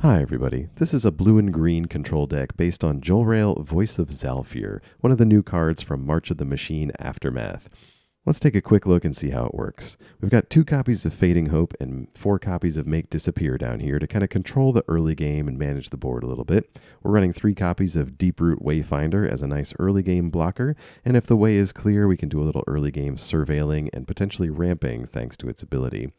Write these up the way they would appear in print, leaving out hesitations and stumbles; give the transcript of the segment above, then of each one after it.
Hi everybody, this is a blue and green control deck based on Jolrael, Voice of Zhalfir, one of the new cards from March of the Machine Aftermath. Let's take a quick look and see how it works. We've got 2 copies of Fading Hope and 4 copies of Make Disappear down here to kind of control the early game and manage the board a little bit. We're running 3 copies of Deeproot Wayfinder as a nice early game blocker, and if the way is clear, we can do a little early game surveilling and potentially ramping thanks to its ability.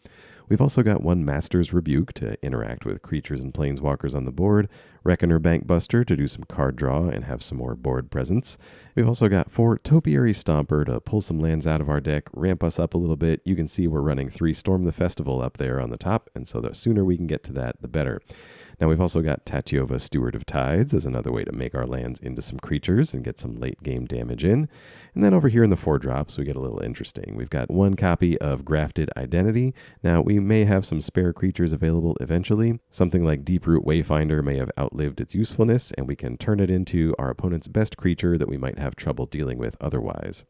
We've also got 1 Master's Rebuke to interact with creatures and planeswalkers on the board, Reckoner Bankbuster to do some card draw and have some more board presence. We've also got 4 Topiary Stomper to pull some lands out of our deck, ramp us up a little bit. You can see we're running 3 Storm the Festival up there on the top, and so the sooner we can get to that, the better. Now we've also got Tatyova, Steward of Tides as another way to make our lands into some creatures and get some late game damage in. And then over here in the 4 drops, we get a little interesting. We've got 1 copy of Grafted Identity. Now we may have some spare creatures available eventually. Something like Deeproot Wayfinder may have outlived its usefulness, and we can turn it into our opponent's best creature that we might have trouble dealing with otherwise.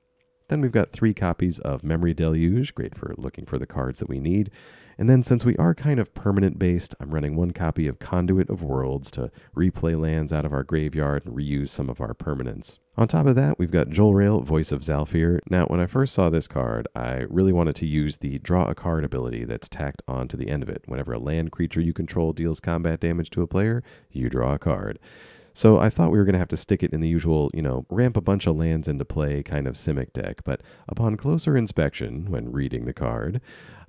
Then we've got 3 copies of Memory Deluge, great for looking for the cards that we need. And then since we are kind of permanent based, I'm running 1 copy of Conduit of Worlds to replay lands out of our graveyard and reuse some of our permanents. On top of that, we've got Jolrael, Voice of Zhalfir. Now, when I first saw this card, I really wanted to use the draw a card ability that's tacked onto the end of it. Whenever a land creature you control deals combat damage to a player, you draw a card. So I thought we were going to have to stick it in the usual, ramp a bunch of lands into play kind of simic deck, but upon closer inspection, when reading the card,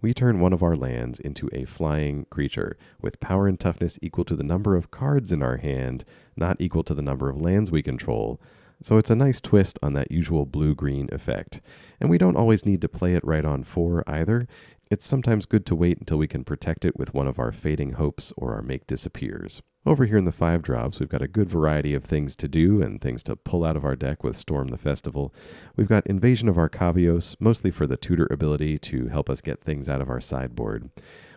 we turn one of our lands into a flying creature with power and toughness equal to the number of cards in our hand, not equal to the number of lands we control. So it's a nice twist on that usual blue-green effect. And we don't always need to play it right on 4 either. It's sometimes good to wait until we can protect it with one of our Fading Hopes or our Make Disappears. Over here in the 5 drops, we've got a good variety of things to do and things to pull out of our deck with Storm the Festival. We've got Invasion of Arcavios, mostly for the tutor ability to help us get things out of our sideboard.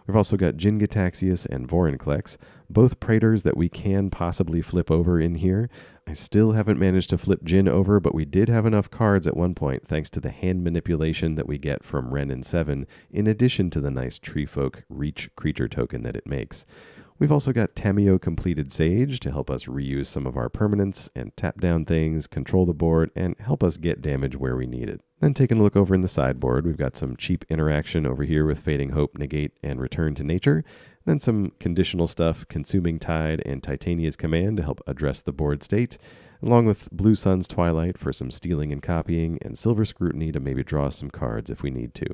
We've also got Jin-Gitaxias and Vorinclex, both Praetors that we can possibly flip over in here. I still haven't managed to flip Jin over, but we did have enough cards at one point thanks to the hand manipulation that we get from Wrenn and Seven, in addition to the nice Treefolk Reach creature token that it makes. We've also got Tamiyo Compleated Sage to help us reuse some of our permanents and tap down things, control the board, and help us get damage where we need it. Then taking a look over in the sideboard, we've got some cheap interaction over here with Fading Hope, Negate, and Return to Nature. Then some conditional stuff, Consuming Tide and Titania's Command to help address the board state, along with Blue Sun's Twilight for some stealing and copying, and Silver Scrutiny to maybe draw some cards if we need to.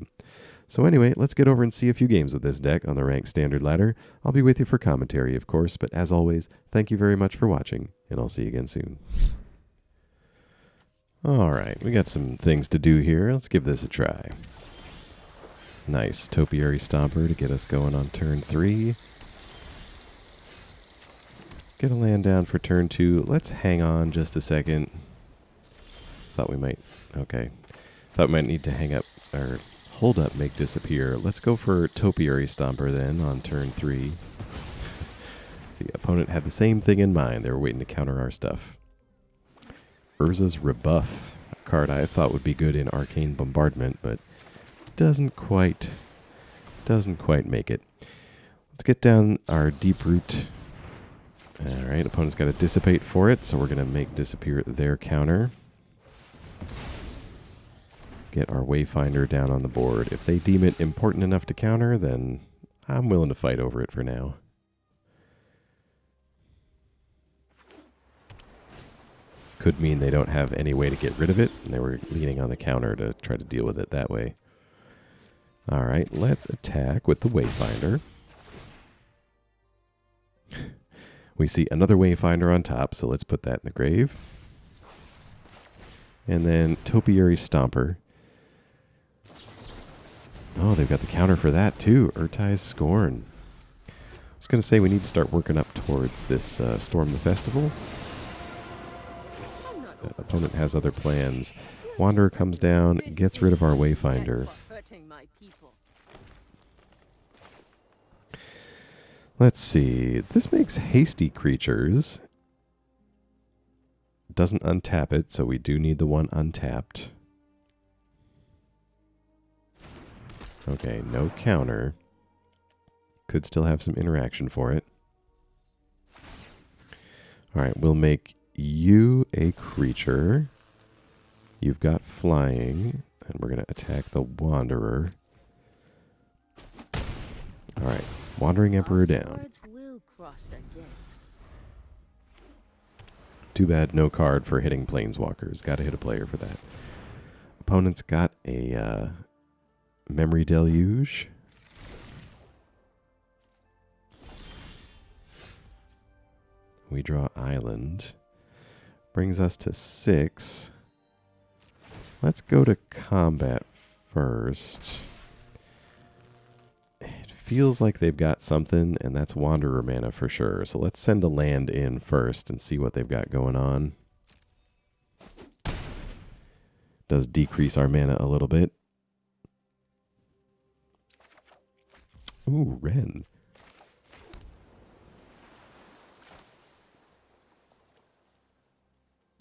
So anyway, let's get over and see a few games of this deck on the ranked standard ladder. I'll be with you for commentary, of course, but as always, thank you very much for watching, and I'll see you again soon. Alright, we got some things to do here. Let's give this a try. Nice Topiary Stomper to get us going on turn 3. Get a land down for turn 2. Let's hang on just a second. Thought we might need to hang up, or hold up, Make Disappear. Let's go for Topiary Stomper then on turn 3. See, opponent had the same thing in mind. They were waiting to counter our stuff. Urza's Rebuff, a card I thought would be good in Arcane Bombardment, but doesn't quite make it. Let's get down our Deeproot. Alright, opponent's got to dissipate for it, so we're going to Make Disappear their counter. Get our Wayfinder down on the board. If they deem it important enough to counter, then I'm willing to fight over it for now. Could mean they don't have any way to get rid of it, and they were leaning on the counter to try to deal with it that way. Alright, let's attack with the Wayfinder. We see another Wayfinder on top, so let's put that in the grave. And then Topiary Stomper. Oh, they've got the counter for that too. Urtai's Scorn. I was going to say we need to start working up towards this Storm the Festival. The opponent has other plans. Wanderer comes down, gets rid of our Wayfinder. Let's see. This makes hasty creatures. Doesn't untap it, so we do need the one untapped. Okay, no counter. Could still have some interaction for it. Alright, we'll make you a creature. You've got flying, and we're going to attack the Wanderer. Alright, Wandering Emperor down. Too bad no card for hitting Planeswalkers. Got to hit a player for that. Opponent's got a Memory Deluge. We draw Island. Brings us to 6. Let's go to combat first. It feels like they've got something, and that's Wanderer mana for sure. So let's send a land in first and see what they've got going on. Does decrease our mana a little bit. Ooh, Wrenn.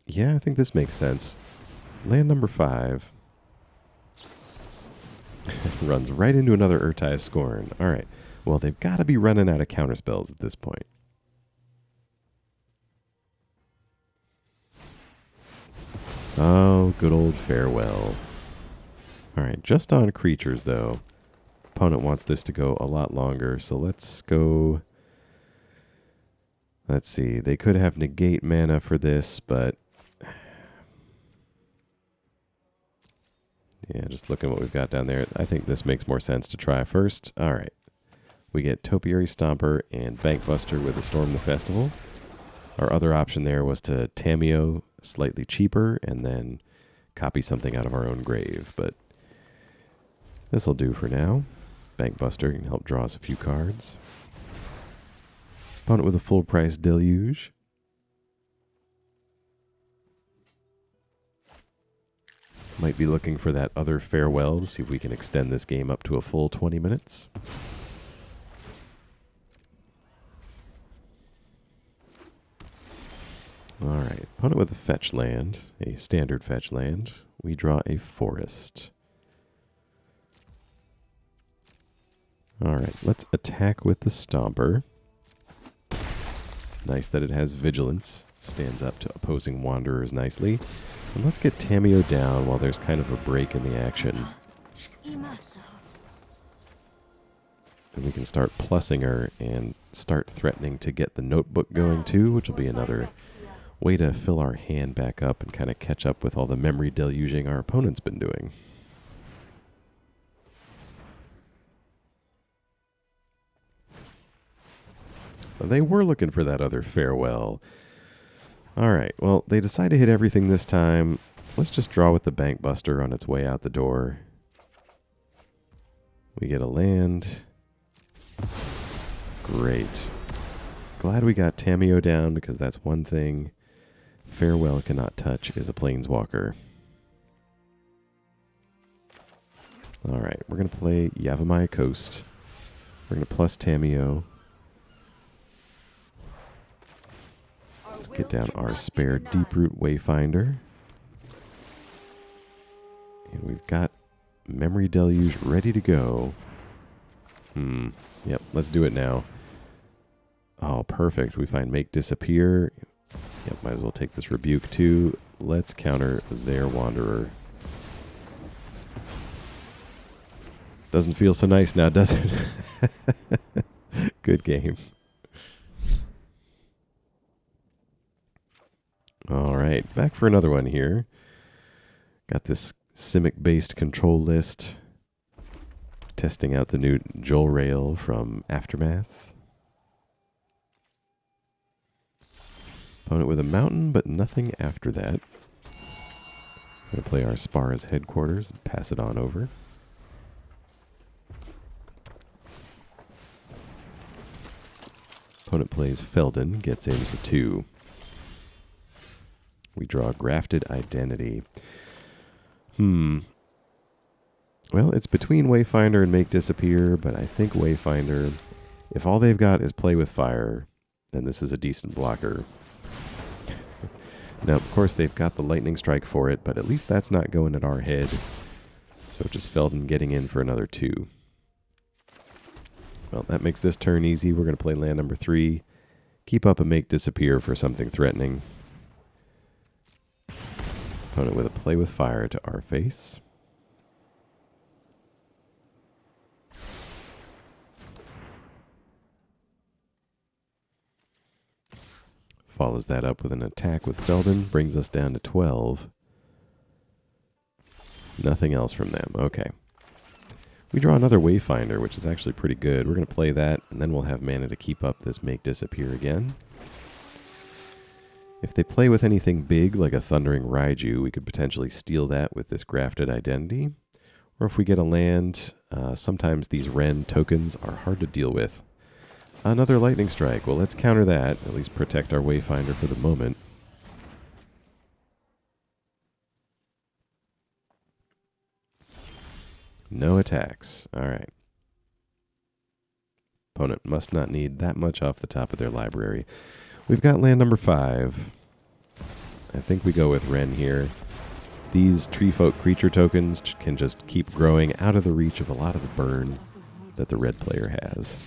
Yeah, I think this makes sense. Land number 5. Runs right into another Urtai's Scorn. Alright. Well, they've got to be running out of counterspells at this point. Oh, good old Farewell. Alright, just on creatures, though. Opponent wants this to go a lot longer, so let's go... Let's see. They could have negate mana for this, but... Yeah, just looking at what we've got down there. I think this makes more sense to try first. Alright. We get Topiary Stomper and Bankbuster with a Storm the Festival. Our other option there was to Tamiyo slightly cheaper and then copy something out of our own grave. But this will do for now. Bankbuster can help draw us a few cards. Opponent with a full price Deluge. Might be looking for that other Farewell to see if we can extend this game up to a full 20 minutes. Alright, opponent with a fetch land, a standard fetch land. We draw a forest. Alright, let's attack with the Stomper. Nice that it has Vigilance. Stands up to opposing Wanderers nicely. And let's get Tamiyo down while there's kind of a break in the action. And we can start plussing her and start threatening to get the notebook going too, which will be another way to fill our hand back up and kind of catch up with all the memory deluging our opponent's been doing. Well, they were looking for that other Farewell. Alright, well, they decide to hit everything this time. Let's just draw with the Bankbuster on its way out the door. We get a land. Great. Glad we got Tamiyo down because that's one thing Farewell cannot touch is a Planeswalker. Alright, we're going to play Yavimaya Coast. We're going to plus Tamiyo. Let's get down our spare Deeproot Wayfinder. And we've got Memory Deluge ready to go. Yep, let's do it now. Oh, perfect. We find Make Disappear. Yep, might as well take this Rebuke too. Let's counter their Wanderer. Doesn't feel so nice now, does it? Good game. All right, back for another one here. Got this simic-based control list. Testing out the new Jolrael from Aftermath. Opponent with a mountain, but nothing after that. Going to play our Spara's Headquarters and pass it on over. Opponent plays Feldon, gets in for 2. We draw Grafted Identity. Well, it's between Wayfinder and Make Disappear, but I think Wayfinder, if all they've got is Play with Fire, then this is a decent blocker. Now, of course, they've got the Lightning Strike for it, but at least that's not going at our head. So just Feldon getting in for another 2. Well, that makes this turn easy. We're going to play land number 3. Keep up a Make Disappear for something threatening. Opponent with a Play with Fire to our face. Follows that up with an attack with Feldon, brings us down to 12. Nothing else from them. Okay. We draw another Wayfinder, which is actually pretty good. We're going to play that, and then we'll have mana to keep up this Make Disappear again. If they play with anything big, like a Thundering Raiju, we could potentially steal that with this Grafted Identity. Or if we get a land, sometimes these Wrenn tokens are hard to deal with. Another Lightning Strike. Well, let's counter that. At least protect our Wayfinder for the moment. No attacks. Alright. Opponent must not need that much off the top of their library. We've got land number 5. I think we go with Wrenn here. These Tree Folk creature tokens can just keep growing out of the reach of a lot of the burn that the red player has.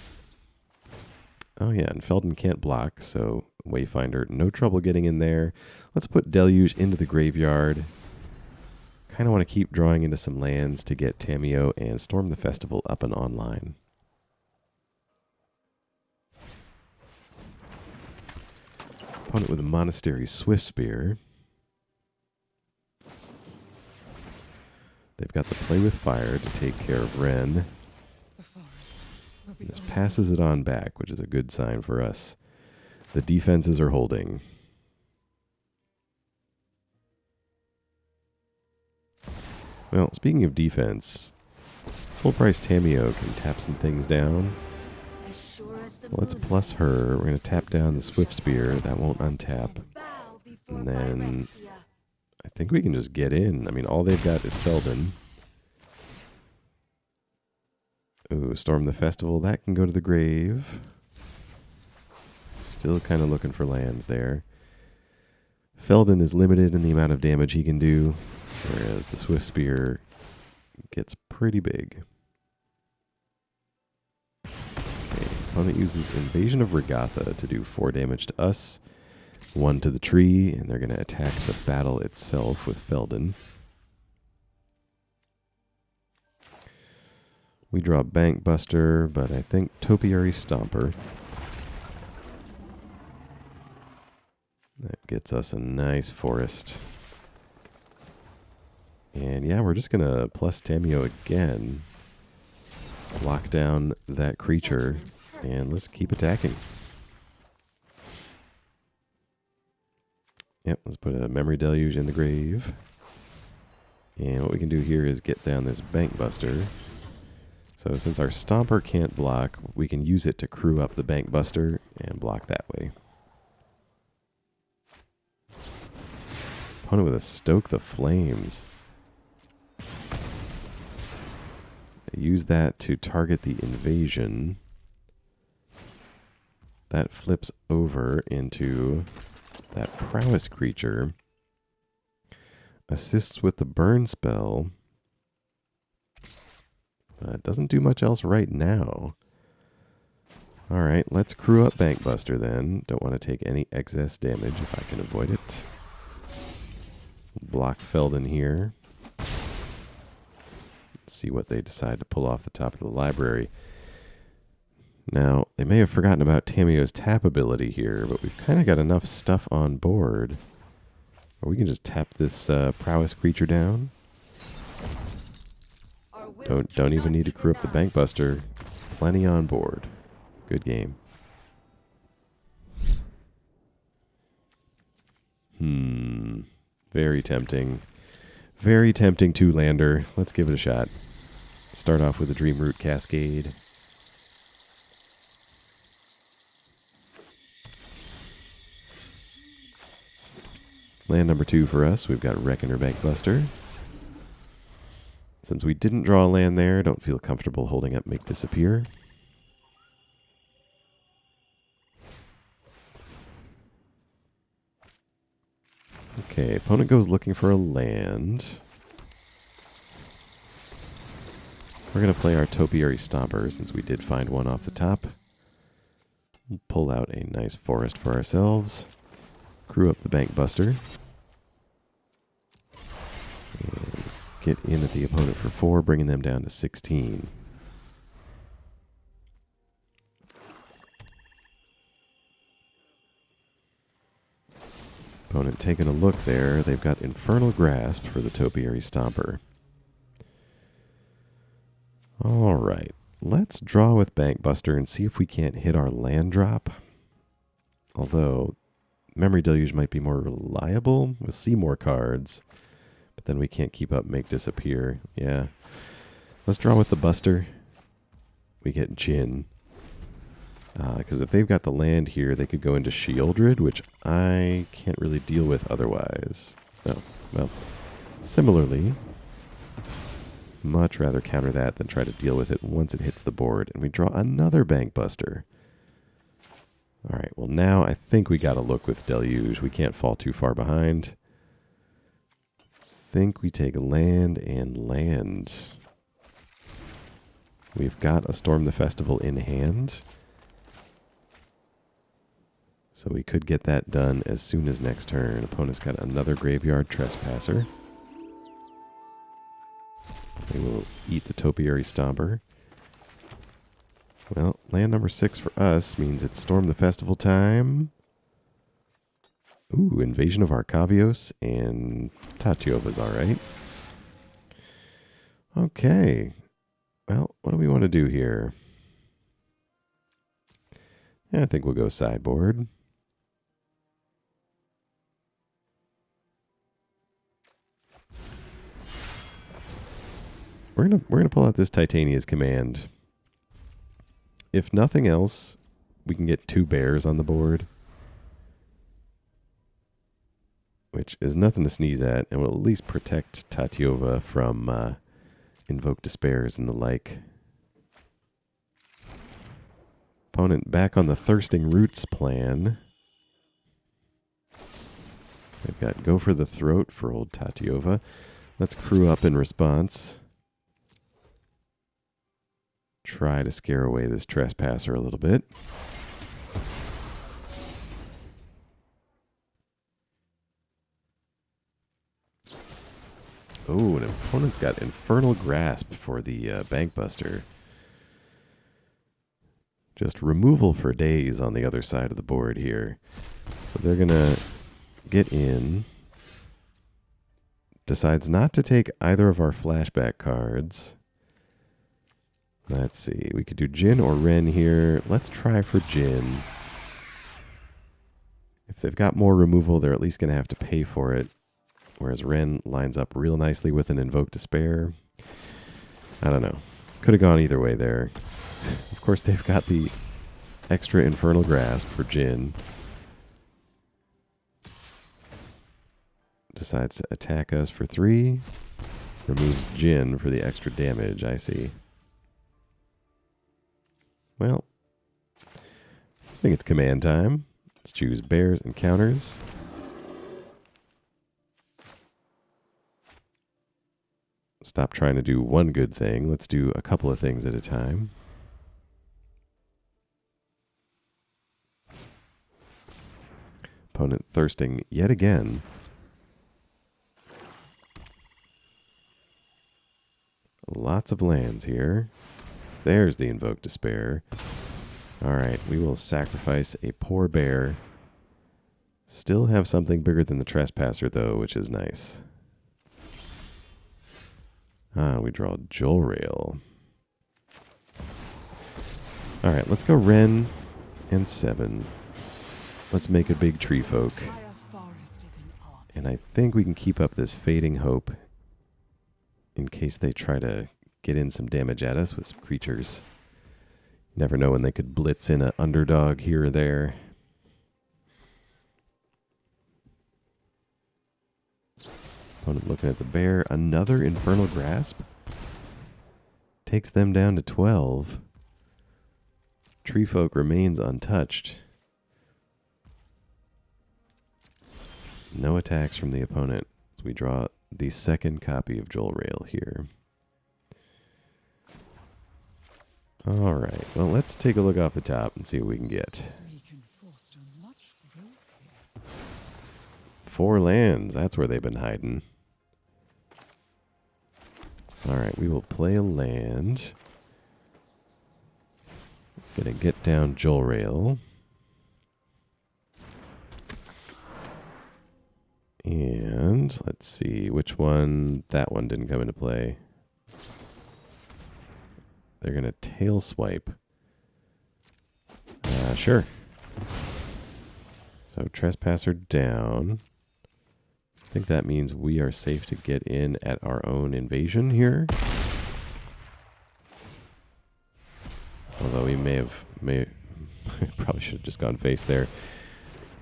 Oh yeah, and Feldon can't block, so Wayfinder, no trouble getting in there. Let's put Deluge into the graveyard. Kind of want to keep drawing into some lands to get Tamiyo and Storm the Festival up and online. Opponent with a Monastery Swiftspear. They've got the Play with Fire to take care of Wrenn. This passes it on back, which is a good sign for us. The defenses are holding. Well, speaking of defense, full price Tamiyo can tap some things down. So let's plus her. We're going to tap down the Swiftspear. That won't untap. And then I think we can just get in. I mean, all they've got is Feldon. Ooh, Storm the Festival. That can go to the grave. Still kind of looking for lands there. Feldon is limited in the amount of damage he can do, whereas the Swiftspear gets pretty big. Okay, opponent uses Invasion of Arcavios to do 4 damage to us, 1 to the tree, and they're going to attack the battle itself with Feldon. We draw Bankbuster, but I think Topiary Stomper. That gets us a nice forest. And yeah, we're just going to plus Tamiyo again. Lock down that creature, and let's keep attacking. Yep, let's put a Memory Deluge in the grave. And what we can do here is get down this Bankbuster. So since our Stomper can't block, we can use it to crew up the Bankbuster and block that way. Opponent with a Stoke the Flames. They use that to target the invasion. That flips over into that prowess creature. Assists with the burn spell. It doesn't do much else right now. Alright, let's crew up Bankbuster then. Don't want to take any excess damage if I can avoid it. Block Feldon here. Let's see what they decide to pull off the top of the library. Now, they may have forgotten about Tamiyo's tap ability here, but we've kind of got enough stuff on board. Or we can just tap this prowess creature down. Don't even need to crew up the Bankbuster. Plenty on board. Good game. Very tempting. Very tempting two-lander. Let's give it a shot. Start off with a Dreamroot Cascade. Land number 2 for us. We've got Reckoner Bankbuster. Since we didn't draw a land there, don't feel comfortable holding up Make Disappear. Okay, opponent goes looking for a land. We're going to play our Topiary Stomper since we did find one off the top. We'll pull out a nice forest for ourselves. Crew up the Bankbuster. And get in at the opponent for 4, bringing them down to 16. Opponent taking a look there. They've got Infernal Grasp for the Topiary Stomper. All right. Let's draw with Bankbuster and see if we can't hit our land drop. Although, Memory Deluge might be more reliable. We'll see more cards. But then we can't keep up Make Disappear. Yeah. Let's draw with the Buster. We get Jin. Because if they've got the land here, they could go into Shieldred, which I can't really deal with otherwise. Oh, well, similarly, much rather counter that than try to deal with it once it hits the board. And we draw another Bankbuster. All right, well, now I think we got to look with Deluge. We can't fall too far behind. Think we take land and land. We've got a Storm the Festival in hand. So we could get that done as soon as next turn. Opponent's got another Graveyard Trespasser. They will eat the Topiary Stomper. Well, land number 6 for us means it's Storm the Festival time. Ooh, Invasion of Arcavios and Tatyova's all right. Okay. Well, what do we want to do here? Yeah, I think we'll go Sideboard. We're gonna pull out this Titania's Command. If nothing else, we can get 2 bears on the board, which is nothing to sneeze at, and will at least protect Tatyova from Invoke Despairs and the like. Opponent back on the Thirsting Roots plan. They've got Go for the Throat for old Tatyova. Let's crew up in response. Try to scare away this Trespasser a little bit. Oh, an opponent's got Infernal Grasp for the Bankbuster. Just removal for days on the other side of the board here. So they're going to get in. Decides not to take either of our flashback cards. Let's see. We could do Jin or Wrenn here. Let's try for Jin. If they've got more removal, they're at least going to have to pay for it. Whereas Wrenn lines up real nicely with an Invoke Despair. I don't know. Could have gone either way there. Of course, they've got the extra Infernal Grasp for Jin. Decides to attack us for 3. Removes Jin for the extra damage, I see. Well, I think it's command time. Let's choose bears and counters. Stop trying to do one good thing. Let's do a couple of things at a time. Opponent thirsting yet again. Lots of lands here. There's the Invoke Despair. All right, we will sacrifice a poor bear. Still have something bigger than the Trespasser, though, which is nice. We draw Jolrael. All right, let's go Wrenn and Seven. Let's make a big tree folk. And I think we can keep up this Fading Hope in case they try to get in some damage at us with some creatures. Never know when they could blitz in an underdog here or there. Opponent looking at the bear. Another Infernal Grasp. Takes them down to 12. Tree Folk remains untouched. No attacks from the opponent. So we draw the second copy of Jolrael here. All right. Well, let's take a look off the top and see what we can get. We can foster much growth here. 4 lands. That's where they've been hiding. All right. We will play a land. Gonna get down Jolrael. And let's see which one. That one didn't come into play. They're going to tail swipe. Sure. So Trespasser down. I think that means we are safe to get in at our own invasion here. Although we probably should have just gone face there.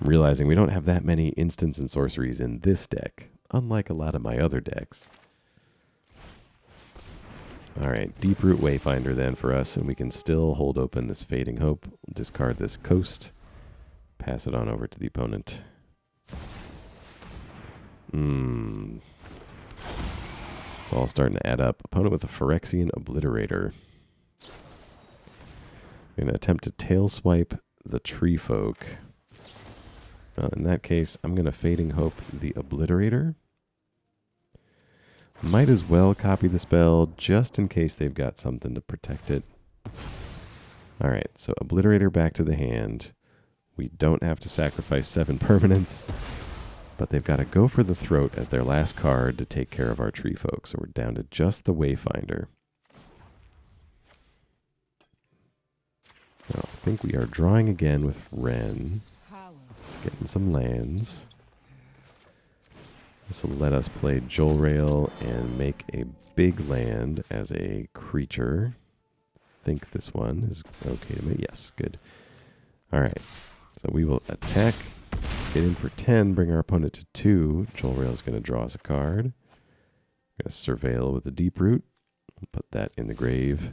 I'm realizing we don't have that many instants and sorceries in this deck, unlike a lot of my other decks. All right, Deeproot Wayfinder then for us, and we can still hold open this Fading Hope, discard this Coast, pass it on over to the opponent. It's all starting to add up. Opponent with a Phyrexian Obliterator. We're going to attempt to tail swipe the Tree Folk. Well, in that case, I'm going to Fading Hope the Obliterator. Might as well copy the spell just in case they've got something to protect it. All right, so Obliterator back to the hand. We don't have to sacrifice 7 permanents, but they've got to go for the Throat as their last card to take care of our Tree Folk. So we're down to just the Wayfinder. Now, I think we are drawing again with Wrenn. Getting some lands. This will let us play Jolrael and make a big land as a creature. Think this one is okay to me. Yes, good. All right. So we will attack, get in for 10, bring our opponent to 2. Jolrael is going to draw us a card. Going to Surveil with the Deeproot. We'll put that in the grave.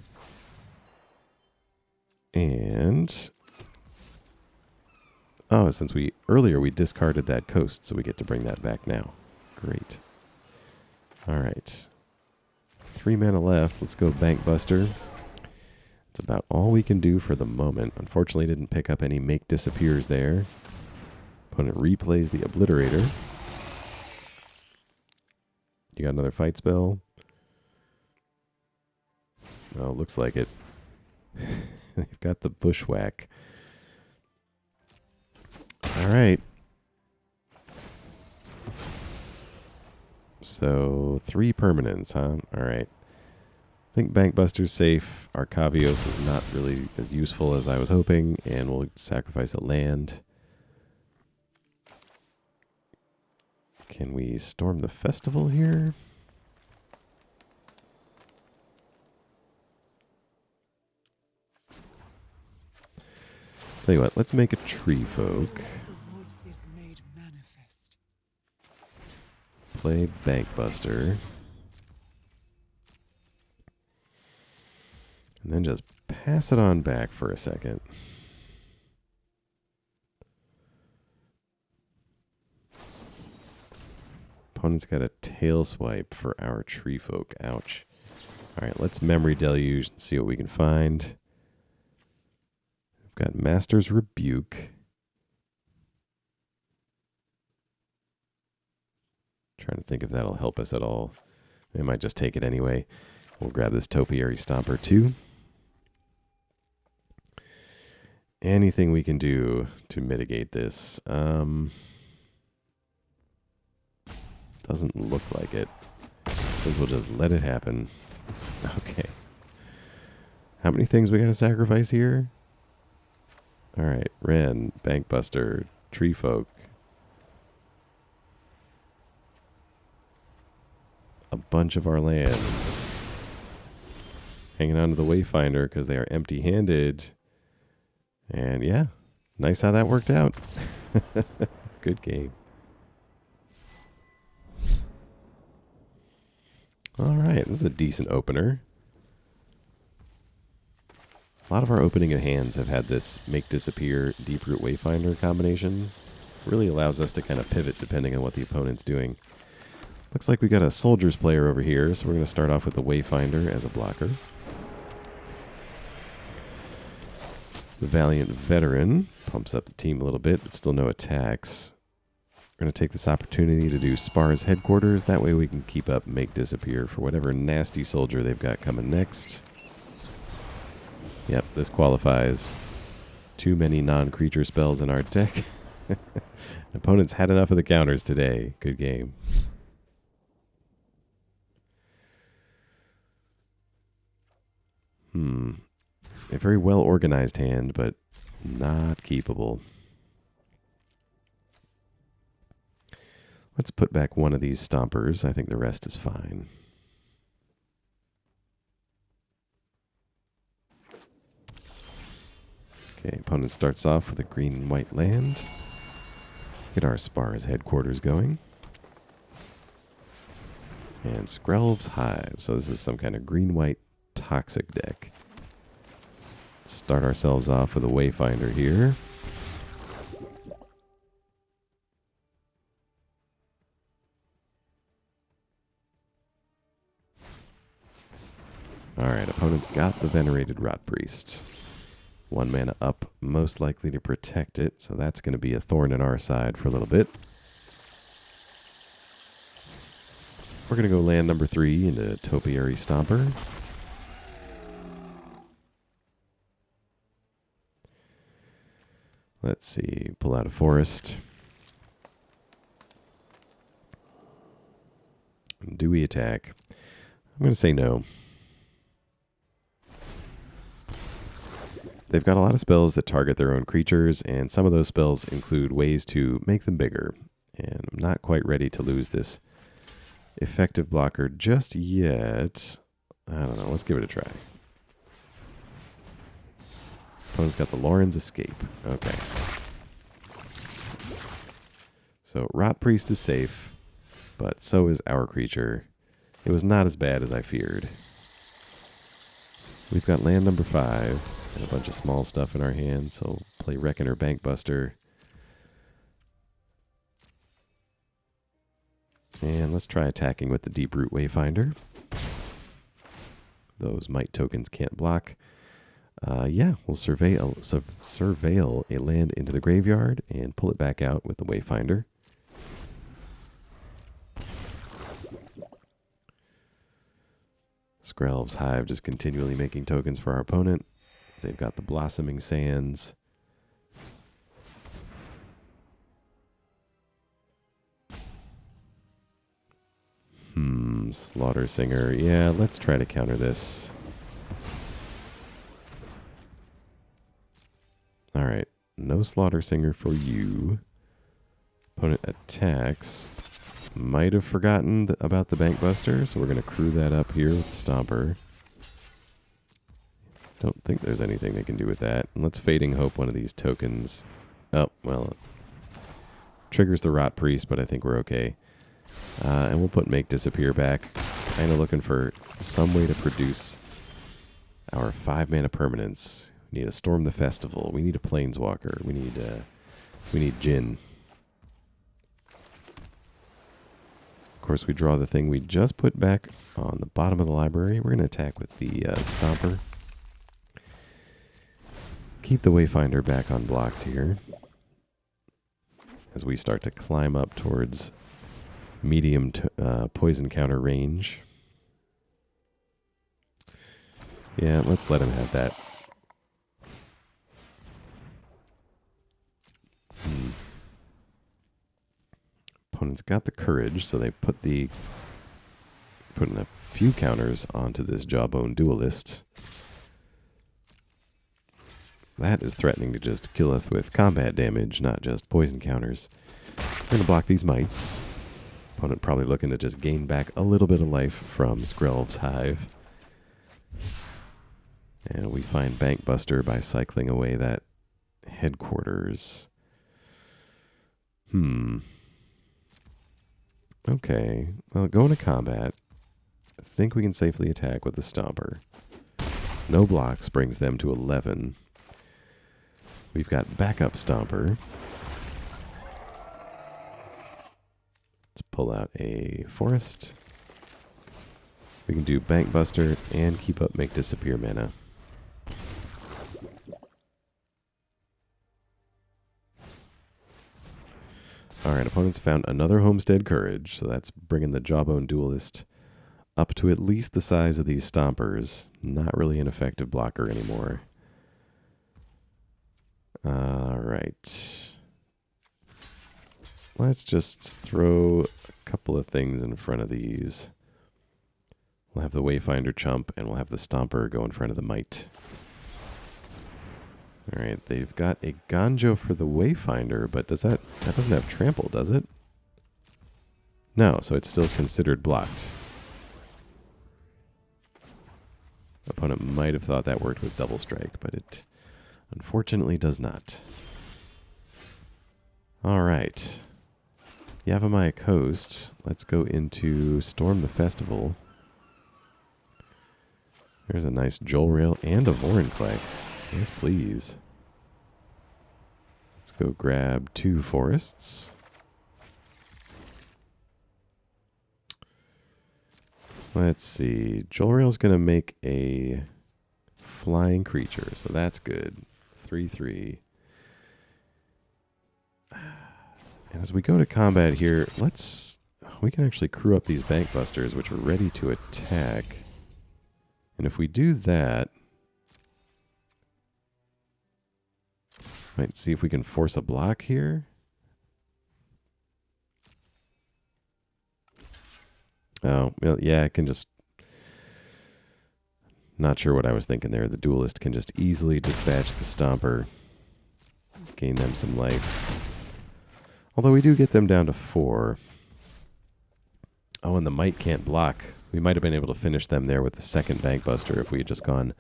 And since earlier we discarded that Coast, so we get to bring that back now. Great. All right. 3 mana left. Let's go Bankbuster. It's about all we can do for the moment. Unfortunately, didn't pick up any Make Disappears there. Opponent replays the Obliterator. You got another fight spell? Oh, looks like it. They've got the Bushwhack. All right. So 3 permanents, huh? All right. I think Bankbuster's safe. Arcavios is not really as useful as I was hoping, and we'll sacrifice a land. Can we storm the festival here? Tell you what, let's make a Tree Folk. Play Bankbuster. And then just pass it on back for a second. Opponent's got a tail swipe for our Tree Folk. Ouch. All right, let's Memory Deluge and see what we can find. We've got Master's Rebuke. Trying to think if that'll help us at all. We might just take it anyway. We'll grab this Topiary Stomper too. Anything we can do to mitigate this? Doesn't look like it. I think we'll just let it happen. Okay. How many things we got to sacrifice here? All right. Wrenn, Bankbuster, Tree Folk. A bunch of our lands. Hanging on to the Wayfinder because they are empty-handed. And yeah, nice how that worked out. Good game. All right, this is a decent opener. A lot of our opening of hands have had this Make Disappear, Deeproot Wayfinder combination. Really allows us to kind of pivot depending on what the opponent's doing. Looks like we got a Soldiers player over here, so we're going to start off with the Wayfinder as a blocker. The Valiant Veteran pumps up the team a little bit, but still no attacks. We're going to take this opportunity to do Spara's headquarters. That way we can keep up Make Disappear for whatever nasty soldier they've got coming next. Yep, this qualifies. Too many non-creature spells in our deck. Opponents had enough of the counters today. Good game. A very well organized hand, but not keepable. Let's put back one of these stompers. I think the rest is fine. Okay, opponent starts off with a green and white land. Get our Spara's headquarters going. And Skrelv's Hive. So this is some kind of green-white toxic deck. Let's start ourselves off with a Wayfinder here. Alright, opponent's got the Venerated Rot Priest. 1 mana up, most likely to protect it, so that's going to be a thorn in our side for a little bit. We're going to go land number 3 into Topiary Stomper. Let's see, pull out a forest. Do we attack? I'm going to say no. They've got a lot of spells that target their own creatures, and some of those spells include ways to make them bigger. And I'm not quite ready to lose this effective blocker just yet. I don't know. Let's give it a try. Opponent's got the Lauren's Escape. Okay. So Rot Priest is safe, but so is our creature. It was not as bad as I feared. We've got land number 5 and a bunch of small stuff in our hand, so play Reckoner Bankbuster. And let's try attacking with the Deeproot Wayfinder. Those might tokens can't block. Yeah, we'll surveil a land into the graveyard and pull it back out with the Wayfinder. Skrelv's Hive just continually making tokens for our opponent. They've got the Blossoming Sands. Slaughter Singer. Yeah, let's try to counter this. Alright, no Slaughter Singer for you. Opponent attacks. Might have forgotten about the Bankbuster, so we're going to crew that up here with the Stomper. Don't think there's anything they can do with that. And let's Fading Hope one of these tokens. Oh, well, triggers the Rot Priest, but I think we're okay. And we'll put Make Disappear back. Kind of looking for some way to produce our 5-mana permanents. We need a Storm the Festival. We need a Planeswalker. We need Jin. Of course, we draw the thing we just put back on the bottom of the library. We're going to attack with the Stomper. Keep the Wayfinder back on blocks here as we start to climb up towards medium poison counter range. Yeah, let's let him have that. Opponent's got the Courage, so they put in a few counters onto this Jawbone Duelist. That is threatening to just kill us with combat damage, not just poison counters. We're going to block these Mites. Opponent probably looking to just gain back a little bit of life from Skrelv's Hive. And we find Bankbuster by cycling away that headquarters. Okay, well, going to combat. I think we can safely attack with the Stomper. No blocks brings them to 11. We've got backup Stomper. Let's pull out a forest. We can do Bankbuster and keep up Make Disappear mana. Alright, opponents found another Homestead Courage, so that's bringing the Jawbone Duelist up to at least the size of these Stompers. Not really an effective blocker anymore. Alright. Let's just throw a couple of things in front of these. We'll have the Wayfinder chump, and we'll have the Stomper go in front of the Might. Alright, they've got a Ganjo for the Wayfinder, but that doesn't have trample, does it? No, so it's still considered blocked. Opponent might have thought that worked with Double Strike, but it unfortunately does not. Alright. Yavimaya Coast. Let's go into Storm the Festival. There's a nice Jolrael and a Vorinclex. Yes, please. Let's go grab 2 forests. Let's see. Jolrael's going to make a flying creature, so that's good. 3/3. And as we go to combat here, we can actually crew up these Bankbusters, which are ready to attack. And if we do that, might see if we can force a block here. Oh, well, yeah, I can just... Not sure what I was thinking there. The Duelist can just easily dispatch the Stomper. Gain them some life. Although we do get them down to 4. Oh, and the Might can't block. We might have been able to finish them there with the second Bankbuster if we had just gone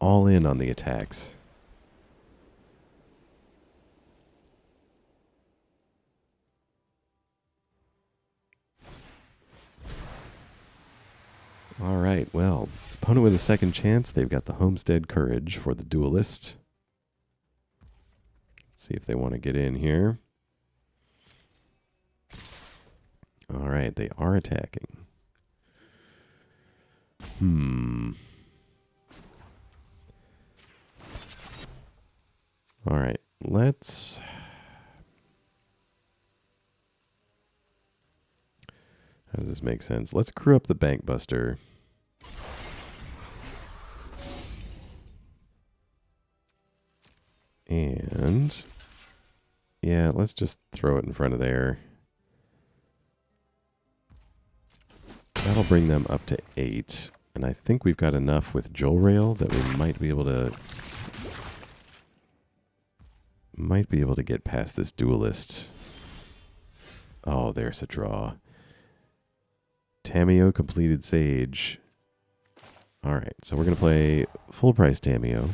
all in on the attacks. All right, well, opponent with a second chance. They've got the Homestead Courage for the Duelist. Let's see if they want to get in here. All right, they are attacking. All right, let's... How does this make sense? Let's crew up the Bankbuster. And... yeah, let's just throw it in front of there. That'll bring them up to 8. And I think we've got enough with Jolrael that we might be able to get past this Duelist. Oh, there's a draw. Tamiyo, Compleated Sage. Alright, so we're going to play full price Tamiyo.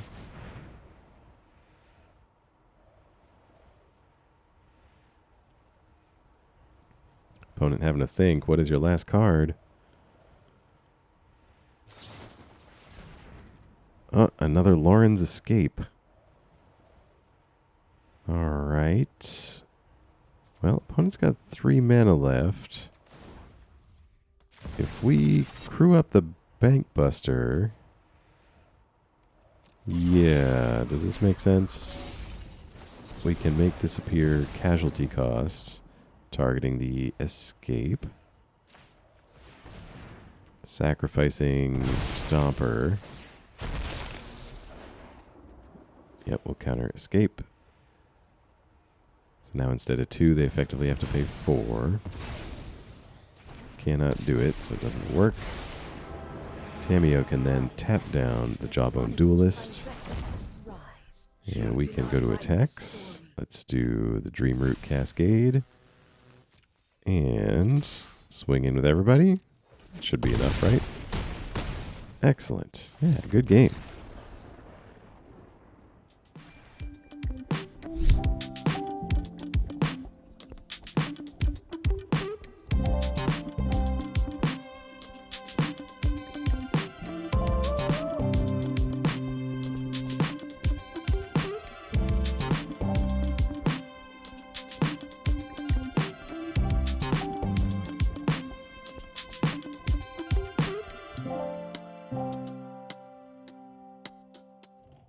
Opponent having to think, what is your last card? Oh, another Lauren's Escape. Alright. Well, opponent's got 3 mana left. If we crew up the Bankbuster... yeah, does this make sense? We can make disappear casualty costs, targeting the Escape. Sacrificing Stomper. Yep, we'll counter Escape. So now instead of 2, they effectively have to pay 4. Cannot do it, so it doesn't work. Tamiyo can then tap down the Jawbone Duelist. And we can go to attacks. Let's do the Dreamroot Cascade. And swing in with everybody. Should be enough, right? Excellent. Yeah, good game.